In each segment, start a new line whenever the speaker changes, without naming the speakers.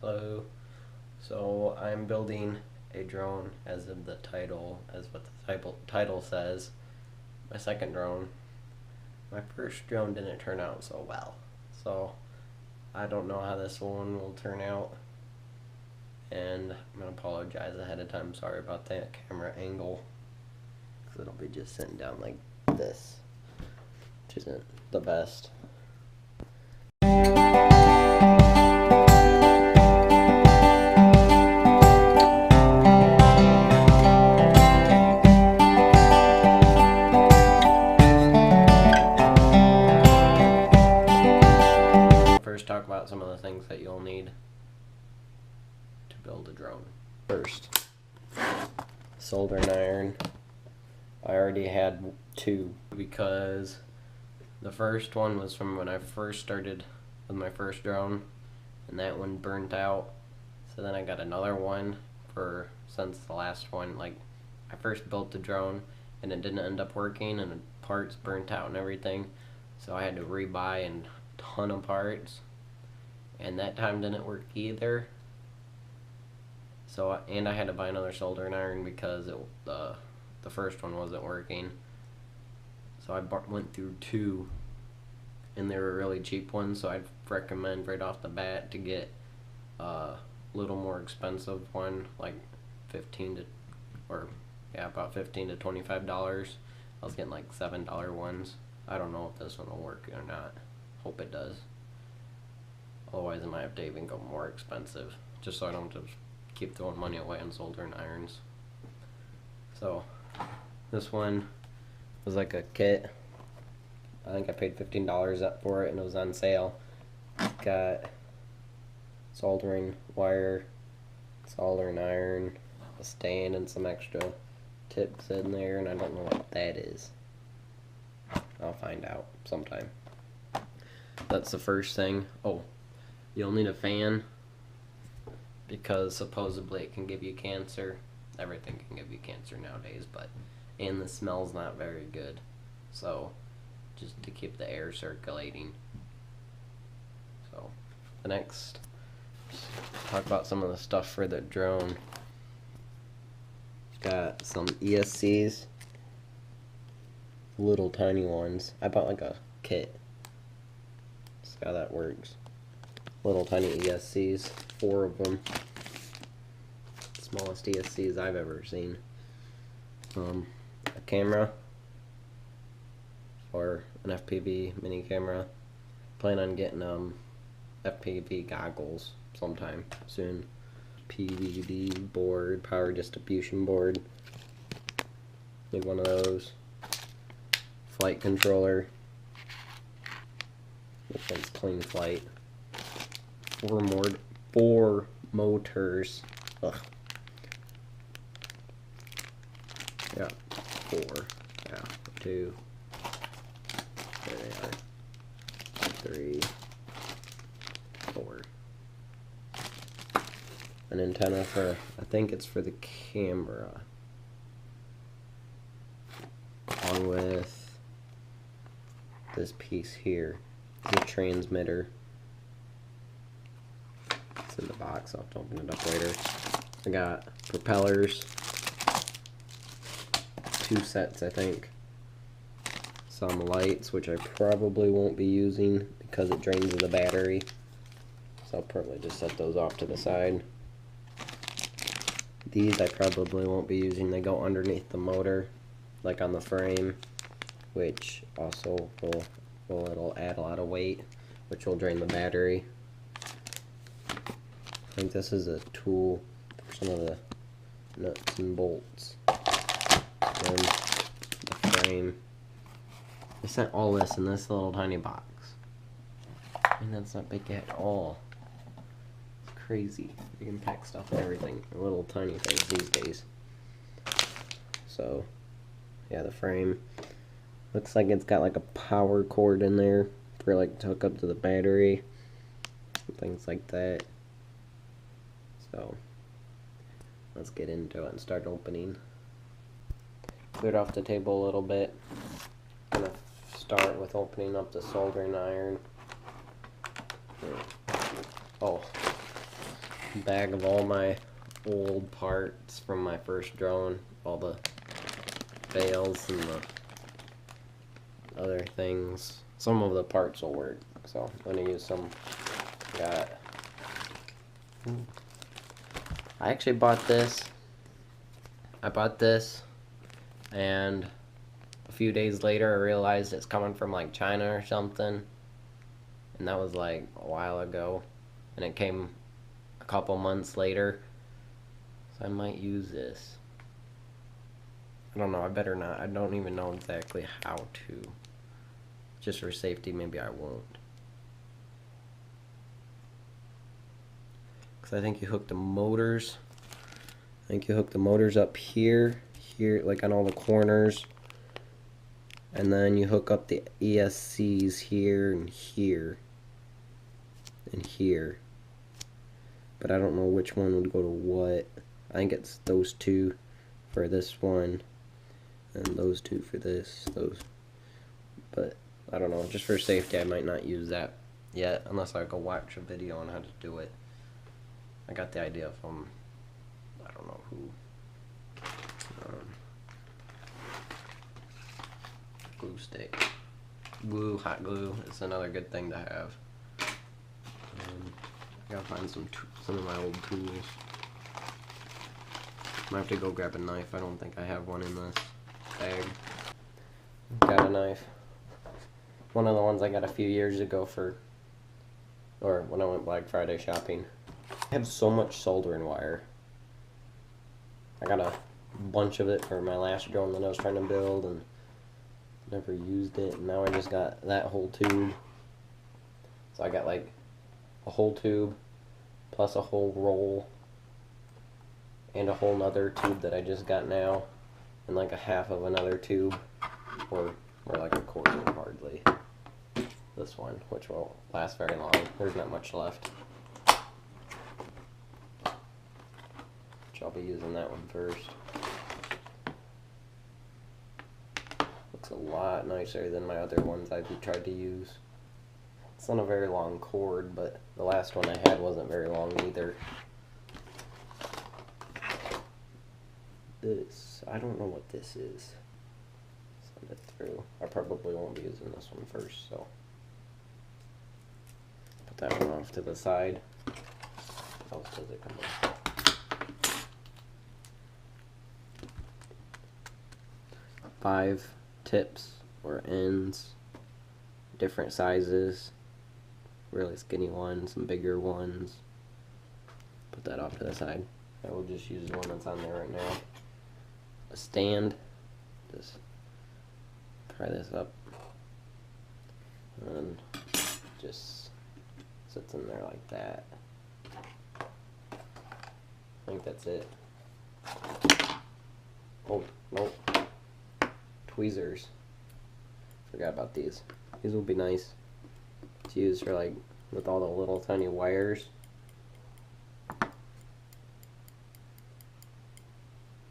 Hello. So I'm building a drone as of the title, as what the title says. My second drone. My first drone didn't turn out so well. So I don't know how this one will turn out. And I'm going to apologize ahead of time. Sorry about that camera angle. Because it'll be just sitting down like this, which isn't the best. First, talk about some of the things that you'll need to build a drone. First, soldering iron. I already had 2 because the first one was from when I first started with my first drone, and that one burnt out. So then I got another one since the last one, like I first built the drone and it didn't end up working and the parts burnt out and everything. So I had to rebuy a ton of parts, and that time didn't work either. So, and I had to buy another soldering iron because the first one wasn't working. So I went through 2, and they were really cheap ones. So I'd recommend right off the bat to get a little more expensive one, like about $15 to $25. I was getting like $7 ones. I don't know if this one will work or not. Hope it does. Otherwise, I might have to even go more expensive, just so I don't just keep throwing money away on soldering irons. So, this one was like a kit. I think I paid $15 up for it, and it was on sale. Got soldering wire, soldering iron, a stand, and some extra tips in there, and I don't know what that is. I'll find out sometime. That's the first thing. Oh, you'll need a fan because supposedly it can give you cancer. Everything can give you cancer nowadays, and the smell's not very good. So, just to keep the air circulating. So, the next, talk about some of the stuff for the drone. Got some ESCs, little tiny ones. I bought like a kit. That's how that works. Little tiny ESCs, 4 of them. Smallest ESCs I've ever seen. A camera for an FPV mini camera. Plan on getting FPV goggles sometime soon. PVD board, power distribution board. Need one of those. Flight controller. This one's Cleaflight. 4 motors. Ugh. Yeah, 4. Yeah, 2. There they are. 3, 4. An antenna for, I think it's for the camera. Along with this piece here. It's a transmitter. It's in the box. I'll have to open it up later. I got propellers. 2 sets, I think. Some lights, which I probably won't be using because it drains the battery. So I'll probably just set those off to the side. These I probably won't be using. They go underneath the motor, like on the frame, which also it'll add a lot of weight, which will drain the battery. I think this is a tool for some of the nuts and bolts. And the frame. They sent all this in this little tiny box. And that's not big at all. It's crazy. You can pack stuff and everything. Little tiny things these days. So, yeah, the frame. Looks like it's got like a power cord in there for like to hook up to the battery. Things like that. So, let's get into it and start opening. Cleared off the table a little bit. I'm gonna start with opening up the soldering iron. Oh, bag of all my old parts from my first drone, all the fails and the other things. Some of the parts will work, so I'm gonna use some. I actually bought this. I bought this, and a few days later I realized it's coming from like China or something, and that was like a while ago, and it came a couple months later, so I might use this. I don't know, I better not. I don't even know exactly how to. Just for safety, maybe I won't. Because I think you hook the motors. I think you hook the motors up here, like on all the corners. And then you hook up the ESCs here and here. And here. But I don't know which one would go to what. I think it's those two for this one. And those two for this. But I don't know. Just for safety, I might not use that yet. Unless I go watch a video on how to do it. I got the idea from, I don't know who. Glue stick. Glue, hot glue. It's another good thing to have. I gotta find some of my old tools. Might have to go grab a knife. I don't think I have one in this bag. Got a knife. One of the ones I got a few years ago when I went Black Friday shopping. I have so much soldering wire. I got a bunch of it for my last drone that I was trying to build and never used it, and now I just got that whole tube. So I got like a whole tube plus a whole roll and a whole nother tube that I just got now, and like a half of another tube, or like a quarter hardly. This one, which won't last very long. There's not much left. I'll be using that one first. Looks a lot nicer than my other ones I've tried to use. It's not a very long cord, but the last one I had wasn't very long either. This, I don't know what this is. Send it through. I probably won't be using this one first, so put that one off to the side. How else does it come off? 5 tips or ends, different sizes, really skinny ones, some bigger ones. Put that off to the side. I will just use the one that's on there right now. A stand, just pry this up, and just sits in there like that. I think that's it. Oh, nope. Tweezers. Forgot about these. These will be nice to use for like with all the little tiny wires.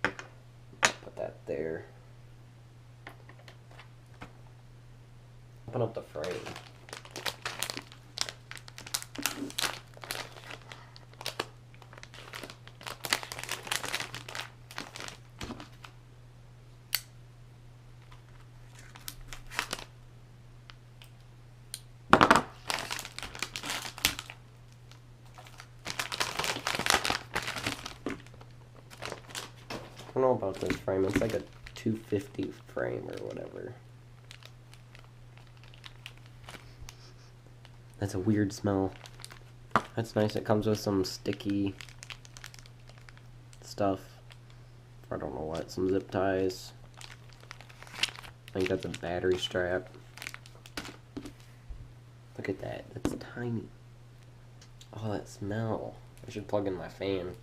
Put that there. Open up the frame. I don't know about this frame. It's like a 250 frame or whatever. That's a weird smell. That's nice. It comes with some sticky stuff. I don't know what. Some zip ties. I think that's a battery strap. Look at that. That's tiny. Oh, that smell. I should plug in my fan.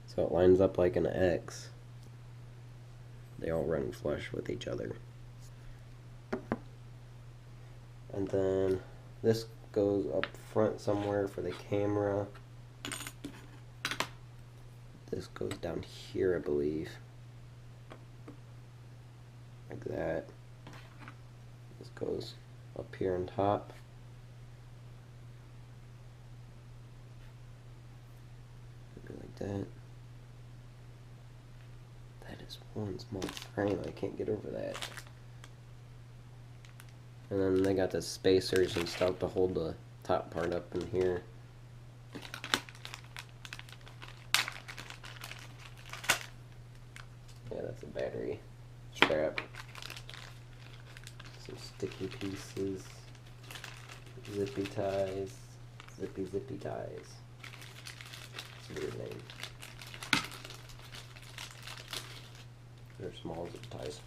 So it lines up like an X. They all run flush with each other. And then this goes up front somewhere for the camera. This goes down here, I believe. Like that. This goes up here on top. like that. That is one small frame. I can't get over that. And then they got the spacers and stuff to hold the top part up in here. Yeah, that's a battery strap. Some sticky pieces. Zippy ties. Zippy ties. It's a weird name. They're small zip ties.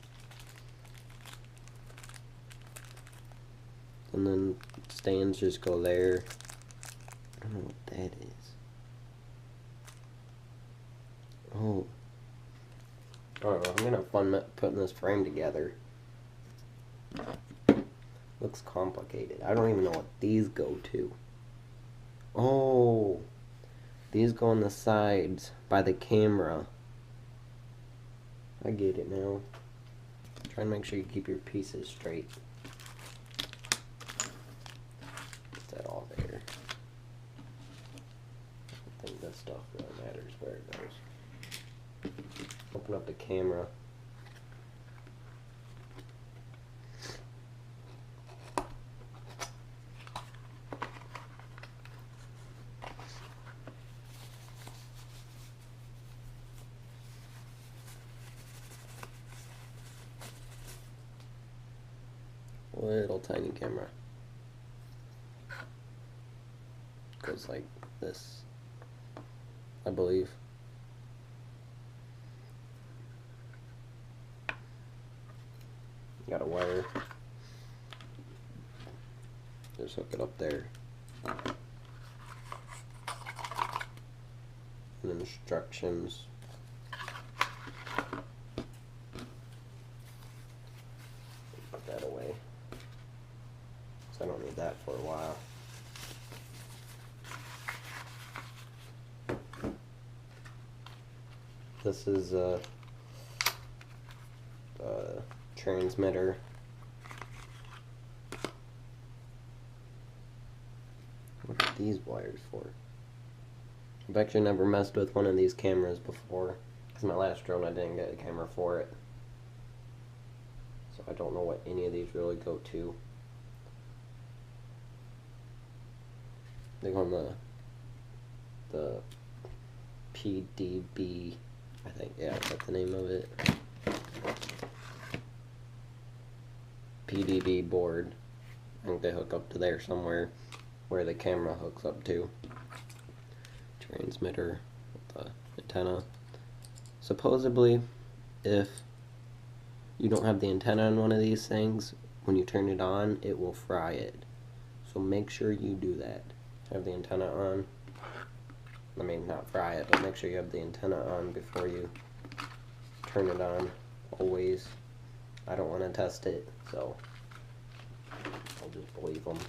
And then stands just go there. I don't know what that is. Oh. Alright, well, I'm gonna have fun putting this frame together. Looks complicated. I don't even know what these go to. Oh. These go on the sides by the camera. I get it now. Try and make sure you keep your pieces straight. Put that all there. I think this stuff really matters where it goes. Open up the camera. Little tiny camera. Goes like this, I believe. Got a wire. Just hook it up there. And instructions. Put that away. So I don't need that for a while. This is a transmitter. What are these wires for? I've actually never messed with one of these cameras before, because my last drone I didn't get a camera for it. So I don't know what any of these really go to. They go on the PDB, I think, yeah, that's the name of it. PDB board. I think they hook up to there somewhere where the camera hooks up to. Transmitter with the antenna. Supposedly, if you don't have the antenna on one of these things, when you turn it on, it will fry it. So make sure you do that. Have the antenna on. I mean, not fry it, but make sure you have the antenna on before you turn it on. Always. I don't want to test it, so I'll just believe them.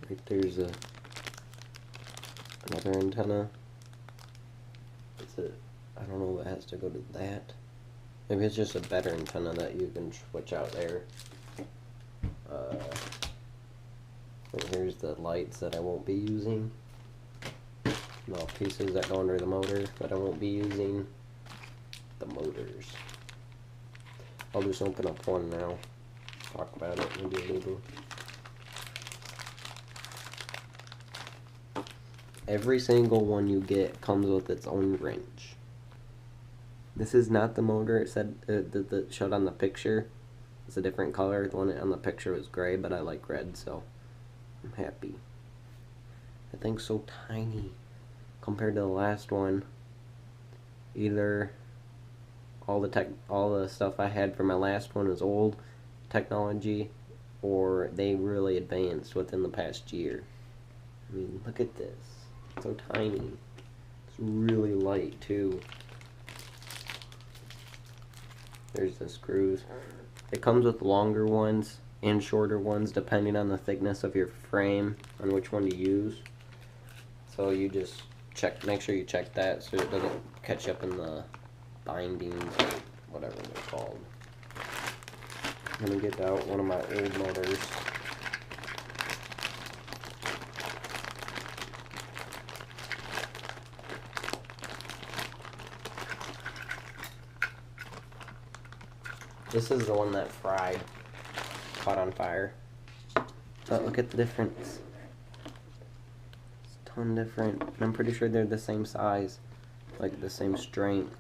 Right there's another antenna. It's I don't know if it has to go to that. Maybe it's just a better antenna that you can switch out there. And here's the lights that I won't be using. No pieces that go under the motor that I won't be using. The motors. I'll just open up one now. Talk about it. Maybe a little. Every single one you get comes with its own wrench. This is not the motor it said that showed on the picture. It's a different color. The one on the picture was gray, but I like red, so I'm happy. That thing's so tiny compared to the last one. Either all the stuff I had for my last one is old technology, or they really advanced within the past year. I mean, look at this. It's so tiny. It's really light too. There's the screws. It comes with longer ones and shorter ones depending on the thickness of your frame on which one to use. So you just make sure you check that so it doesn't catch up in the bindings or whatever they're called. I'm gonna get out one of my old motors. This is the one that fried, caught on fire. But look at the difference. It's a ton different. And I'm pretty sure they're the same size, like the same strength.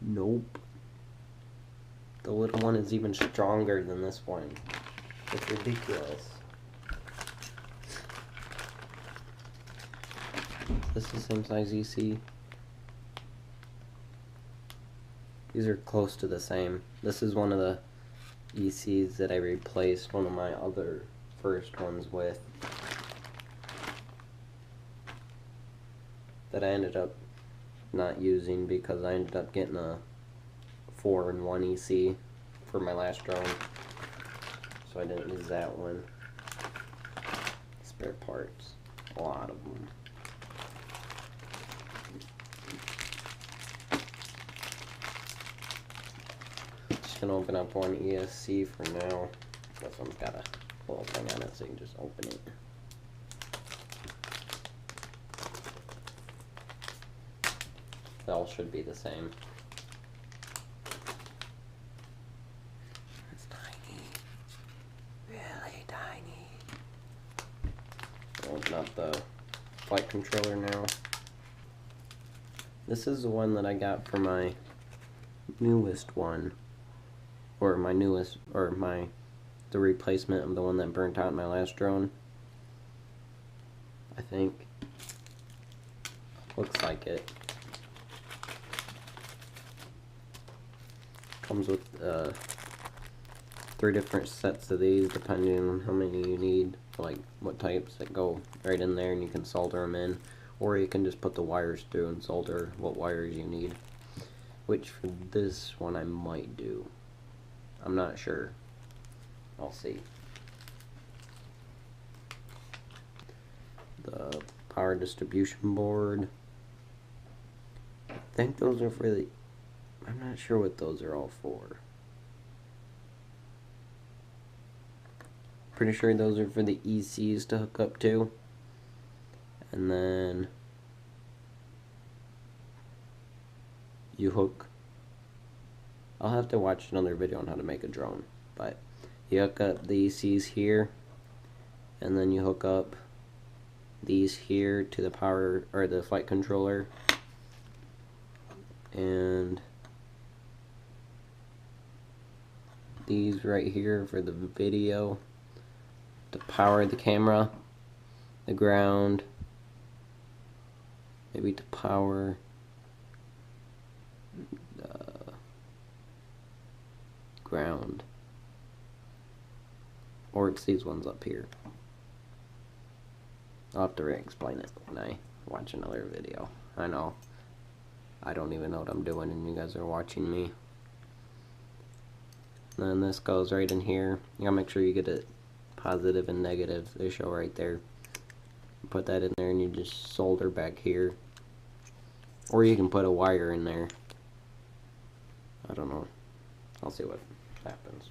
Nope. The little one is even stronger than this one. It's ridiculous. This is the same size EC. These are close to the same. This is one of the ECs that I replaced one of my other first ones with. That I ended up not using because I ended up getting a 4-in-1 EC for my last drone. So I didn't use that one. Spare parts. A lot of them. Just gonna open up one ESC for now. This one's got a little thing on it so you can just open it. They all should be the same. It's tiny. Really tiny. I'll open up the flight controller now. This is the one that I got for my newest one. Or my newest, or the replacement of the one that burnt out in my last drone. I think. Looks like it. Comes with 3 different sets of these depending on how many you need, like what types that go right in there, and you can solder them in, or you can just put the wires through and solder what wires you need, which for this one I might do. I'm not sure. I'll see. The power distribution board. I think those are for the... I'm not sure what those are all for. Pretty sure those are for the ECs to hook up to. And then you hook... I'll have to watch another video on how to make a drone. But you hook up the ECs here. And then you hook up these here to the power, or the flight controller. And these right here for the video, to power the camera, the ground, maybe to power the ground, or it's these ones up here. I'll have to re-explain it when I watch another video. I know, I don't even know what I'm doing and you guys are watching me. Then this goes right in here. You gotta make sure you get it positive and negative. They show right there. Put that in there and you just solder back here. Or you can put a wire in there. I don't know. I'll see what happens.